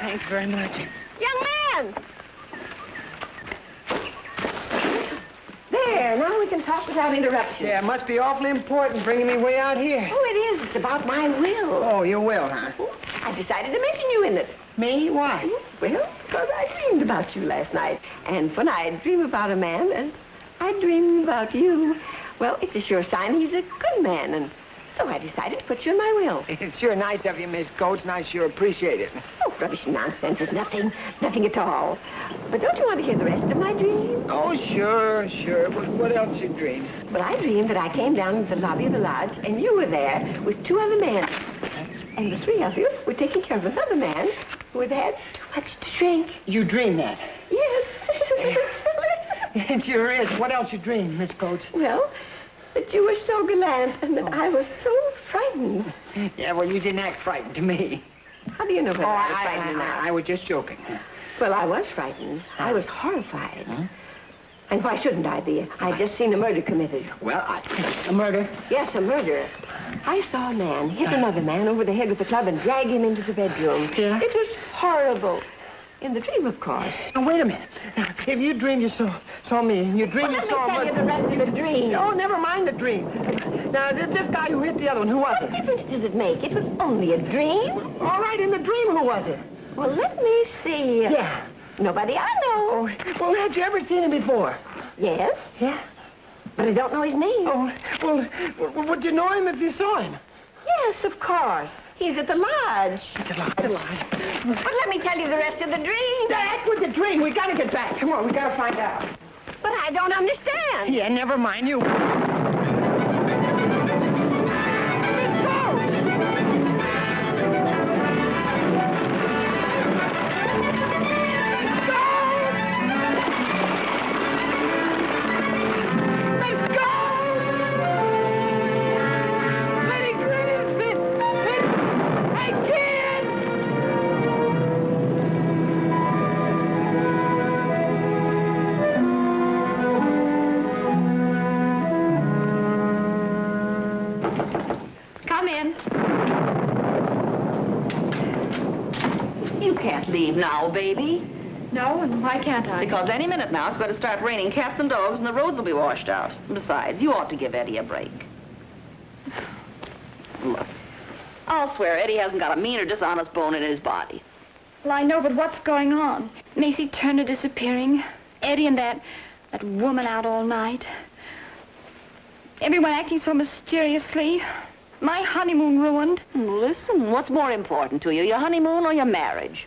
Thanks very much. Young man! There, now we can talk without interruption. Yeah, it must be awfully important bringing me way out here. Oh, it is. It's about my will. Oh, your will, huh? I decided to mention you in it. Me? Why? Well, because I dreamed about you last night. And when I dream about a man, as I dream about you, well, it's a sure sign he's a good man. And so I decided to put you in my will. It's sure nice of you, Miss Coates, and I sure appreciate it. Oh, rubbish and nonsense is nothing at all. But don't you want to hear the rest of my dream? Oh, sure. What else you dream? Well, I dreamed that I came down to the lobby of the lodge, and you were there with two other men. And the three of you were taking care of another man who had had too much to drink. You dreamed that? Yes. It sure is. What else you dream, Miss Coates? Well, that you were so gallant and that I was so frightened. Yeah, well, you didn't act frightened to me. How do you know that I was frightened now? I was just joking. Well, I was frightened. I was horrified. Huh? And why shouldn't I be? I'd just seen a murder committed. Well, a murder? Yes, a murder. I saw a man hit another man over the head with a club and drag him into the bedroom. Yeah? It was horrible. In the dream, of course. Now, wait a minute. Now, if you dreamed you saw me, and you dreamed you saw... Let me tell you the rest of the dream. Oh, never mind the dream. Now, this guy who hit the other one, who was it? What difference does it make? It was only a dream. All right, in the dream, who was it? Well, let me see. Yeah. Nobody I know. Oh, well, had you ever seen him before? Yes. Yeah? But I don't know his name. Oh, well, would you know him if you saw him? Yes, of course. He's at the lodge. At the lodge. But let me tell you the rest of the dream. Back with the dream. We gotta get back. Come on, we gotta find out. But I don't understand. Yeah, never mind. You... Leave now, baby. No, and why can't I? Because any minute now it's going to start raining cats and dogs and the roads will be washed out. Besides, you ought to give Eddie a break. Look, I'll swear Eddie hasn't got a mean or dishonest bone in his body. Well, I know, but what's going on? Macy Turner disappearing. Eddie and that woman out all night. Everyone acting so mysteriously. My honeymoon ruined. Listen, what's more important to you, your honeymoon or your marriage?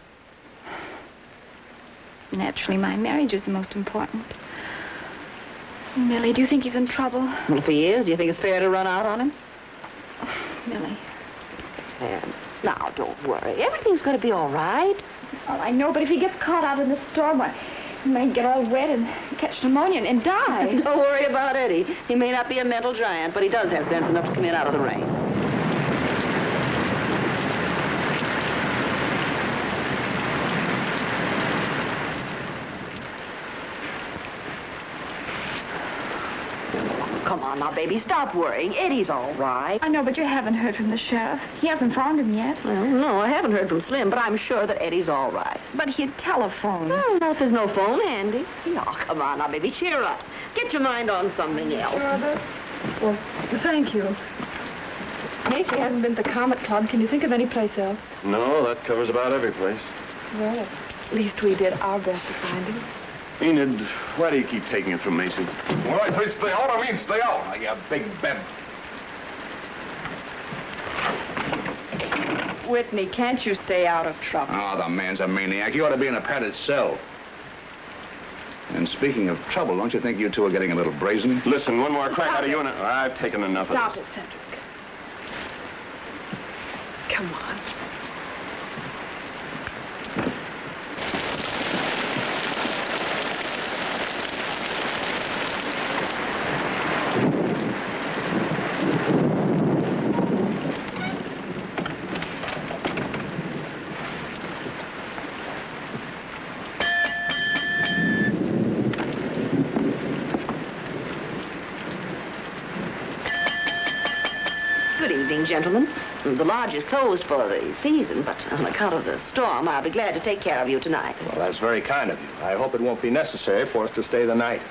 Naturally, my marriage is the most important. Millie, do you think he's in trouble? Well, if he is, do you think it's fair to run out on him? Millie. Now, don't worry. Everything's going to be all right. Oh, I know, but if he gets caught out in the storm, well, he might get all wet and catch pneumonia and die. Don't worry about Eddie. He may not be a mental giant, but he does have sense enough to come in out of the rain. Come on now, baby, stop worrying. Eddie's all right. I know, but you haven't heard from the sheriff. He hasn't found him yet. Well, no, I haven't heard from Slim, but I'm sure that Eddie's all right. But he'd telephone. Oh, no, if there's no phone handy. Oh, come on now, baby, cheer up. Get your mind on something else. Well, thank you. Macy hasn't been to Comet Club. Can you think of any place else? No, that covers about every place. Well, at least we did our best to find him. Enid, why do you keep taking it from Macy? When I say stay out, I mean stay out. Oh, you big bent. Whitney, can't you stay out of trouble? Oh, the man's a maniac. You ought to be in a padded cell. And speaking of trouble, don't you think you two are getting a little brazen? Listen, one more crack Stop out of you it. and I've taken enough Stop of it, this. Cedric. Come on. Good evening, gentlemen. The lodge is closed for the season, but on account of the storm, I'll be glad to take care of you tonight. Well, that's very kind of you. I hope it won't be necessary for us to stay the night.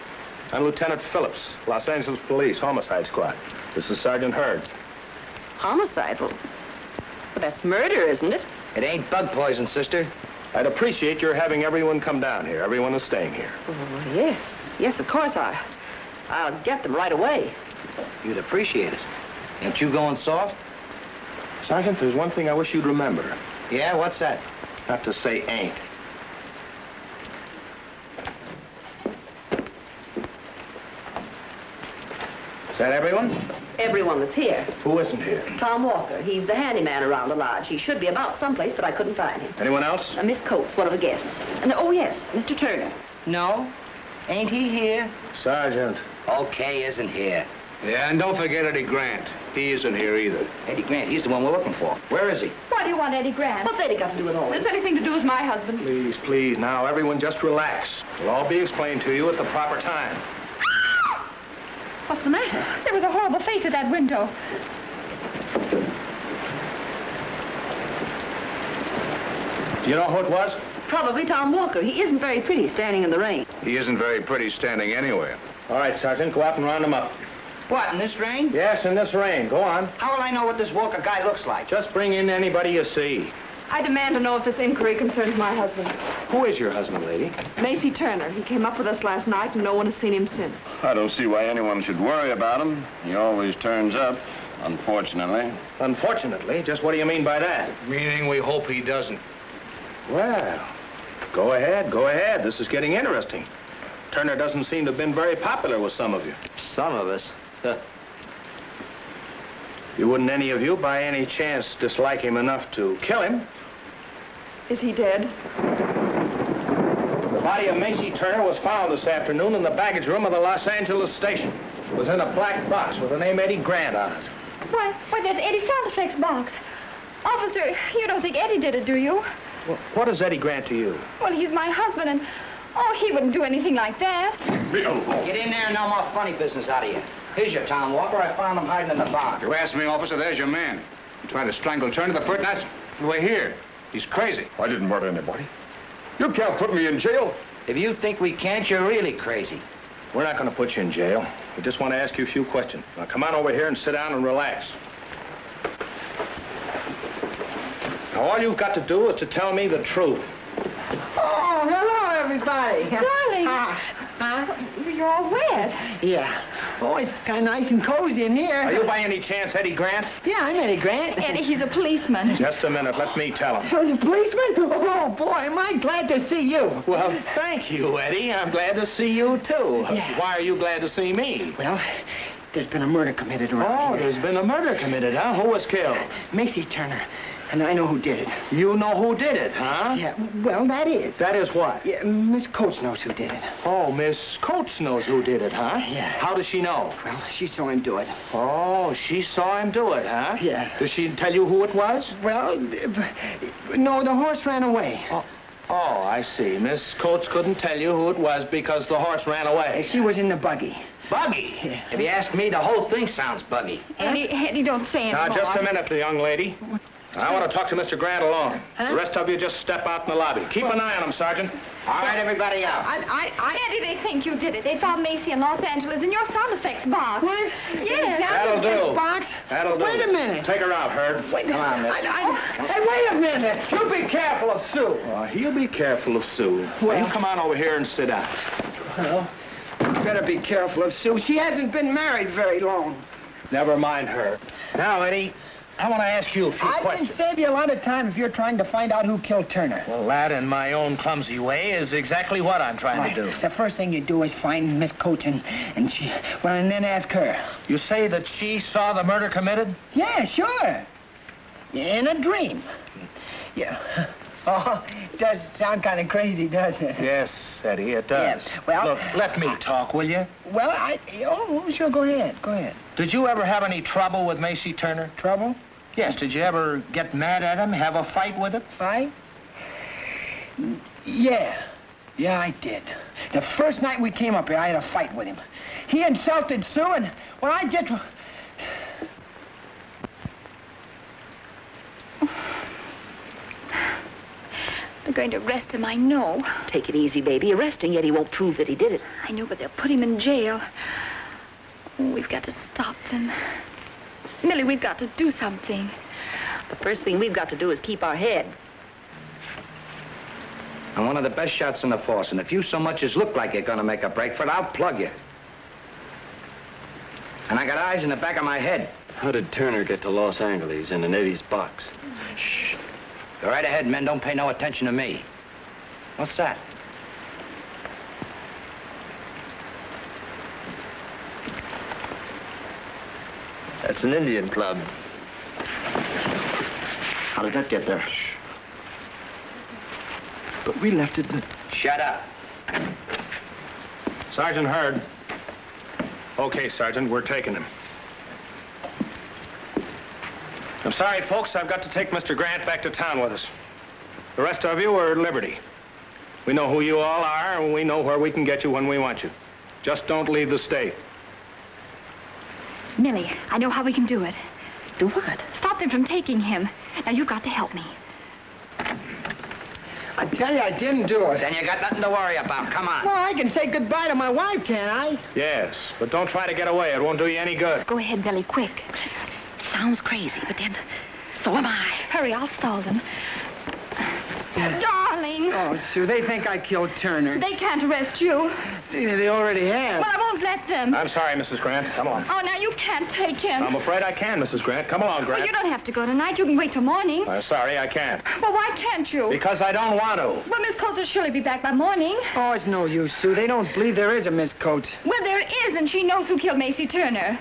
I'm Lieutenant Phillips, Los Angeles Police, Homicide Squad. This is Sergeant Hurd. Homicide? Well, that's murder, isn't it? It ain't bug poison, sister. I'd appreciate your having everyone come down here. Everyone is staying here. Oh, yes. Yes, of course. I'll get them right away. You'd appreciate it. Ain't you going soft? Sergeant, there's one thing I wish you'd remember. Yeah, what's that? Not to say ain't. Is that everyone? Everyone that's here. Who isn't here? Tom Walker. He's the handyman around the lodge. He should be about someplace, but I couldn't find him. Anyone else? Miss Coates, one of the guests. And, oh, yes, Mr. Turner. No. Ain't he here? Sergeant. Okay, isn't here. Yeah, and don't forget Eddie Grant. He isn't here either. Eddie Grant, he's the one we're looking for. Where is he? Why do you want Eddie Grant? What's Eddie got to do with all Has this? anything to do with my husband? Please, please, now, everyone just relax. It'll all be explained to you at the proper time. What's the matter? There was a horrible face at that window. Do you know who it was? Probably Tom Walker. He isn't very pretty standing in the rain. He isn't very pretty standing anywhere. All right, Sergeant, go out and round him up. What, in this rain? Yes, in this rain. Go on. How will I know what this Walker guy looks like? Just bring in anybody you see. I demand to know if this inquiry concerns my husband. Who is your husband, lady? Macy Turner. He came up with us last night, and no one has seen him since. I don't see why anyone should worry about him. He always turns up, unfortunately. Unfortunately? Just what do you mean by that? Meaning we hope he doesn't. Well, go ahead, go ahead. This is getting interesting. Turner doesn't seem to have been very popular with some of you. Some of us. You wouldn't any of you, by any chance, dislike him enough to kill him? Is he dead? The body of Macy Turner was found this afternoon in the baggage room of the Los Angeles station. It was in a black box with the name Eddie Grant on it. Why, that's Eddie's sound effects box. Officer, you don't think Eddie did it, do you? Well, what is Eddie Grant to you? Well, he's my husband, and, oh, he wouldn't do anything like that. Get in there and no more funny business out of you. Here's your Tom Walker. I found him hiding in the barn. You asked me, officer, there's your man. You tried to strangle Turner the foot night. We're here. He's crazy. I didn't murder anybody. You can't put me in jail. If you think we can't, you're really crazy. We're not going to put you in jail. We just want to ask you a few questions. Now, come on over here and sit down and relax. Now, all you've got to do is to tell me the truth. Oh, hello, everybody. Darling. You're all wet. Yeah. Oh, it's kind of nice and cozy in here. Are you by any chance Eddie Grant? Yeah, I'm Eddie Grant. Eddie, he's a policeman. Just a minute. Let me tell him. Oh, the policeman? Oh, boy, am I glad to see you. Well, thank you, Eddie. I'm glad to see you, too. Yeah. Why are you glad to see me? Well, there's been a murder committed around here. There's been a murder committed, huh? Who was killed? Macy Turner. And I know who did it. You know who did it, huh? Yeah, well, that is. That is what? Yeah, Miss Coates knows who did it. Oh, Miss Coates knows who did it, huh? Yeah. How does she know? Well, she saw him do it. Oh, she saw him do it, huh? Yeah. Does she tell you who it was? Well, no, the horse ran away. Oh, I see. Miss Coates couldn't tell you who it was because the horse ran away. She was in the buggy. Buggy? Yeah. If you ask me, the whole thing sounds buggy. Eddie, don't say Now, anymore. just a minute, young lady. I want to talk to Mr. Grant alone. Huh? The rest of you just step out in the lobby. Keep an eye on him, Sergeant. All right, everybody out. Eddie, they think you did it. They found Macy in Los Angeles in your sound effects box. What? Yes. That'll do. Box? That'll do. Wait a minute. Take her out, Herd. Wait, Come on, miss. Hey, wait a minute. You be careful of Sue. Oh, he'll be careful of Sue. Well- You come on over here and sit down. Well, you better be careful of Sue. She hasn't been married very long. Never mind her. Now, Eddie, I want to ask you a few I can questions. save you a lot of time if you're trying to find out who killed Turner. Well, that, in my own clumsy way, is exactly what I'm trying to do. The first thing you do is find Miss Coates and then ask her. You say that she saw the murder committed? Yeah, sure. In a dream. Yeah. Oh, it does sound kind of crazy, doesn't it? Yes, Eddie, it does. Yeah, well- Look, let me talk, will you? Well, sure, go ahead. Go ahead. Did you ever have any trouble with Macy Turner? Trouble? Yes, did you ever get mad at him, have a fight with him? Fight? Yeah. Yeah, I did. The first night we came up here, I had a fight with him. He insulted Sue, and when I just... They're going to arrest him, I know. Take it easy, baby. Arresting Eddie won't prove that he did it. I know, but they'll put him in jail. Oh, we've got to stop them. Millie, we've got to do something. The first thing we've got to do is keep our head. I'm one of the best shots in the force, and if you so much as look like you're gonna make a break for it, I'll plug you. And I got eyes in the back of my head. How did Turner get to Los Angeles in an Eddie's box? Shh. Go right ahead, men. Don't pay no attention to me. What's that? That's an Indian club. How did that get there? But we left it in... Shut up. Sergeant Hurd. Okay, Sergeant, we're taking him. I'm sorry, folks, I've got to take Mr. Grant back to town with us. The rest of you are at liberty. We know who you all are, and we know where we can get you when we want you. Just don't leave the state. Millie, I know how we can do it. Do what? Stop them from taking him. Now, you've got to help me. I tell you, I didn't do it. Then you got nothing to worry about. Come on. Well, I can say goodbye to my wife, can't I? Yes, but don't try to get away. It won't do you any good. Go ahead, Millie, quick. Sounds crazy, but then so am I. Hurry, I'll stall them. Darling! Oh, Sue, they think I killed Turner. They can't arrest you. They already have. Well, I won't let them. I'm sorry, Mrs. Grant. Come on. Oh, now you can't take him. I'm afraid I can, Mrs. Grant. Come along, Grant. Well, you don't have to go tonight. You can wait till morning. I'm sorry, I can't. Well, why can't you? Because I don't want to. Well, Miss Coates will surely be back by morning. Oh, it's no use, Sue. They don't believe there is a Miss Coates. Well, there is, and she knows who killed Macy Turner.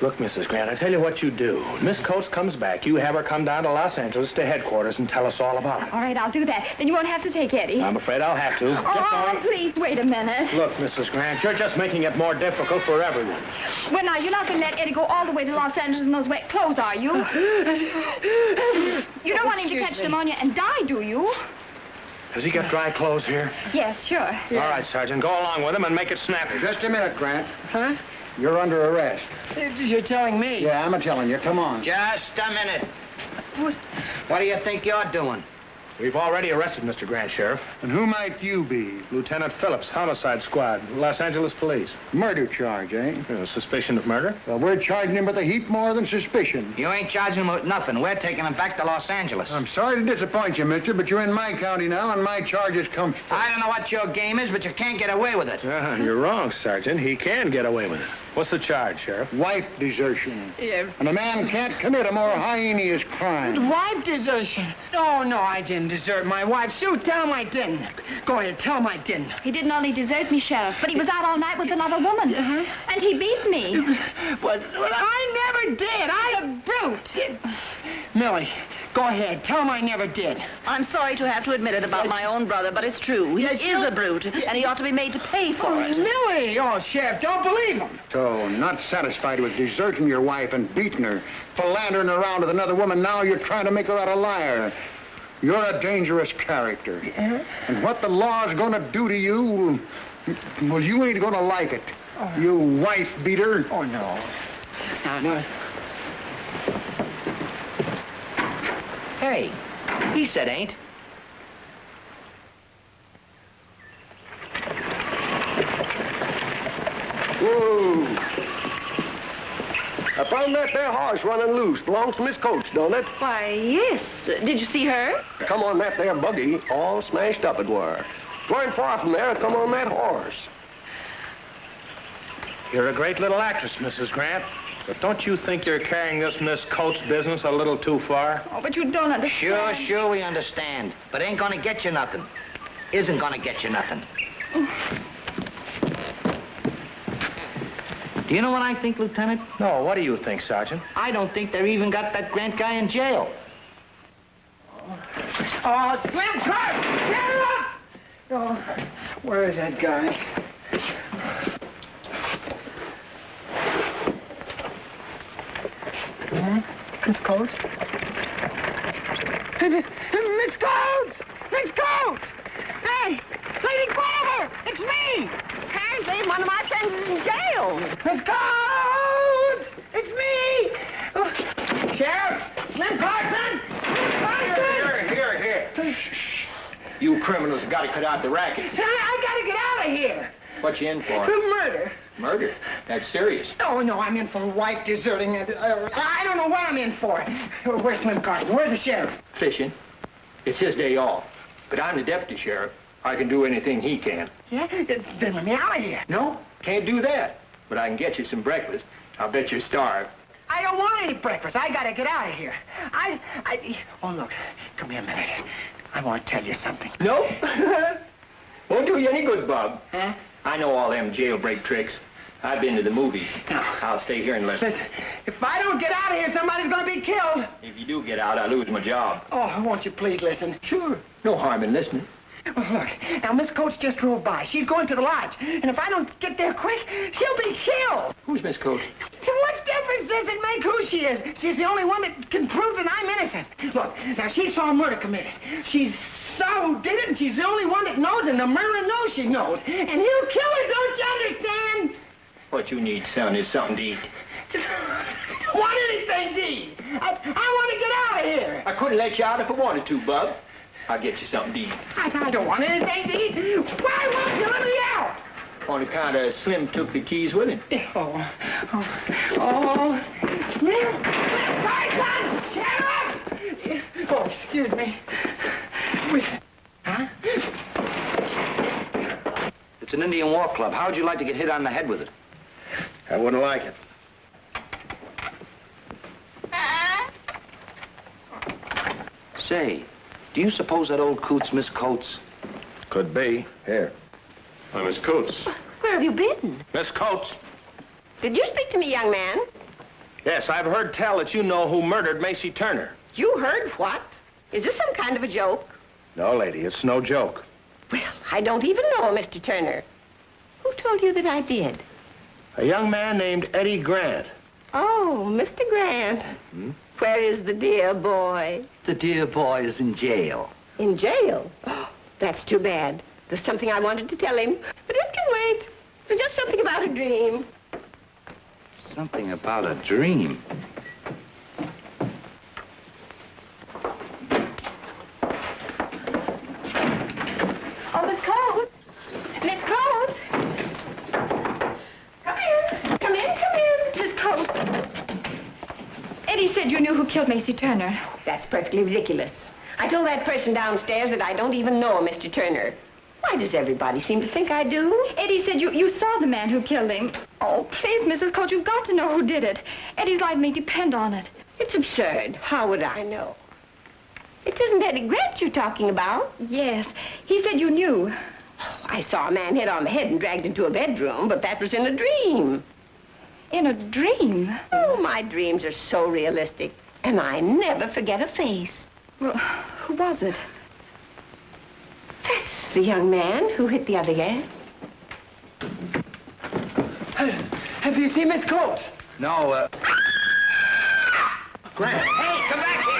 Look, Mrs. Grant, I tell you what you do. Miss Coates comes back. You have her come down to Los Angeles to headquarters and tell us all about it. All right, I'll do that. Then you won't have to take Eddie. I'm afraid I'll have to. Oh, please, wait a minute. Look, Mrs. Grant, you're just making it more difficult for everyone. Well, now, you're not going to let Eddie go all the way to Los Angeles in those wet clothes, are you? You don't want him to catch pneumonia and die, do you? Has he got dry clothes here? Yes, sure. Yeah. All right, Sergeant, go along with him and make it snappy. Just a minute, Grant. Huh? You're under arrest. You're telling me? Yeah, I'm telling you. Come on. Just a minute. What do you think you're doing? We've already arrested Mr. Grant, Sheriff. And who might you be? Lieutenant Phillips, Homicide Squad, Los Angeles Police. Murder charge, eh? Suspicion of murder? Well, we're charging him with a heap more than suspicion. You ain't charging him with nothing. We're taking him back to Los Angeles. I'm sorry to disappoint you, mister, but you're in my county now, and my charges come first. I don't know what your game is, but you can't get away with it. You're wrong, Sergeant. He can get away with it. What's the charge, Sheriff? Wife desertion. Yeah. And a man can't commit a more heinous crime. Wife desertion? Oh, no, I didn't desert my wife. Sue, tell him I didn't. Go ahead, tell him I didn't. He didn't only desert me, Sheriff, but he was out all night with another woman. And he beat me. But I never did. I a brute. Millie, go ahead. Tell him I never did. I'm sorry to have to admit it about my own brother, but it's true. He is a brute, and he ought to be made to pay for it. Millie! Oh, Sheriff, don't believe him. So, not satisfied with deserting your wife and beating her, philandering around with another woman, now you're trying to make her out a liar. You're a dangerous character. Yeah? And what the law's gonna do to you, well, you ain't gonna like it. You wife beater. Oh, no. No. Hey, he said ain't. Whoa. I found that there horse running loose. Belongs to Miss Coates, don't it? Why, yes. Did you see her? Come on that there buggy, all smashed up it were. Weren't far from there, come on that horse. You're a great little actress, Mrs. Grant. But don't you think you're carrying this Miss Coates business a little too far? Oh, but you don't understand. Sure, we understand. But ain't gonna get you nothing. Isn't gonna get you nothing. Do you know what I think, Lieutenant? No, what do you think, Sergeant? I don't think they've even got that Grant guy in jail. Oh, Slim Clark! Sheriff! Oh, where is that guy? Miss Coates? Miss Coates! Miss Coates! Hey, Lady Clover! It's me! Apparently, one of my friends is in jail. Miss Coates! It's me! Oh, Sheriff! Slim Carson! Here. Shh. You criminals have got to cut out the racket. I gotta get out of here! What you in for? Murder. Murder? That's serious. Oh, no, I'm in for wife deserting. I don't know what I'm in for. Where's Slim Carson? Where's the sheriff? Fishing. It's his day off. But I'm the deputy sheriff. I can do anything he can. Yeah? Then let me out of here. No, can't do that. But I can get you some breakfast. I'll bet you're starved. I don't want any breakfast. I gotta get out of here. Oh, look. Come here a minute. I want to tell you something. No? Won't do you any good, Bob. Huh? I know all them jailbreak tricks. I've been to the movies. No. I'll stay here and listen. Listen, if I don't get out of here, somebody's gonna be killed. If you do get out, I lose my job. Oh, won't you please listen? Sure. No harm in listening. Oh, look, now Miss Coates just drove by. She's going to the lodge. And if I don't get there quick, she'll be killed. Who's Miss Coates? What difference does it make who she is? She's the only one that can prove that I'm innocent. Look, now she saw murder committed. She's saw who did it, and she's the only one that knows, and the murderer knows she knows. And he'll kill her, don't you understand? What you need, son, is something to eat. Want anything to eat? I want to get out of here. I couldn't let you out if I wanted to, Bub. I'll get you something to eat. I don't want anything to eat. Why won't you let me out? On account of Slim took the keys with him. Slim! Carson! Sheriff! Oh, excuse me. Huh? It's an Indian war club. How'd you like to get hit on the head with it? I wouldn't like it. Say, do you suppose that old coot's Miss Coates? Could be. Here. I'm Miss Coates. Where have you been? Miss Coates? Did you speak to me, young man? Yes, I've heard tell that you know who murdered Macy Turner. You heard what? Is this some kind of a joke? No, lady, it's no joke. Well, I don't even know Mr. Turner. Who told you that I did? A young man named Eddie Grant. Oh, Mr. Grant. Hmm? Where is the dear boy? The dear boy is in jail. In jail? Oh, that's too bad. There's something I wanted to tell him, but it can wait. It's just something about a dream. Something about a dream. said you knew who killed Macy Turner. That's perfectly ridiculous. I told that person downstairs that I don't even know Mr. Turner. Why does everybody seem to think I do? Eddie said you saw the man who killed him. Oh, please, Mrs. Coates, you've got to know who did it. Eddie's life may depend on it. It's absurd. How would I know? It isn't Eddie Grant you're talking about. Yes, he said you knew. I saw a man hit on the head and dragged into a bedroom, but that was in a dream. In a dream? Oh, my dreams are so realistic, and I never forget a face. Well, who was it? That's the young man who hit the other guy. Have you seen Miss Coates? No, Grant. Hey, come back here!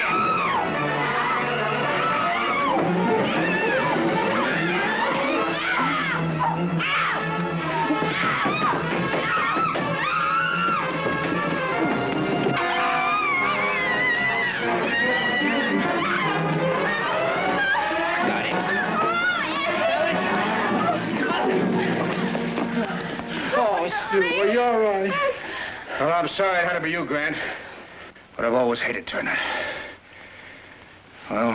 Oh, Sue, are you all right? Well, I'm sorry it had to be you, Grant. But I've always hated Turner. Well,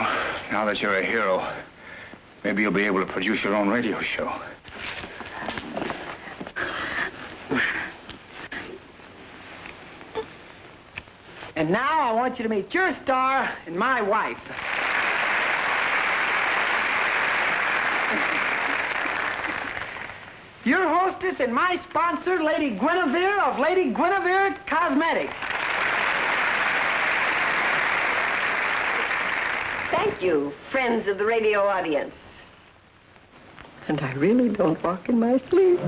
now that you're a hero, maybe you'll be able to produce your own radio show. And now I want you to meet your star and my wife. Your hostess and my sponsor, Lady Guinevere of Lady Guinevere Cosmetics. Thank you, friends of the radio audience. And I really don't walk in my sleep.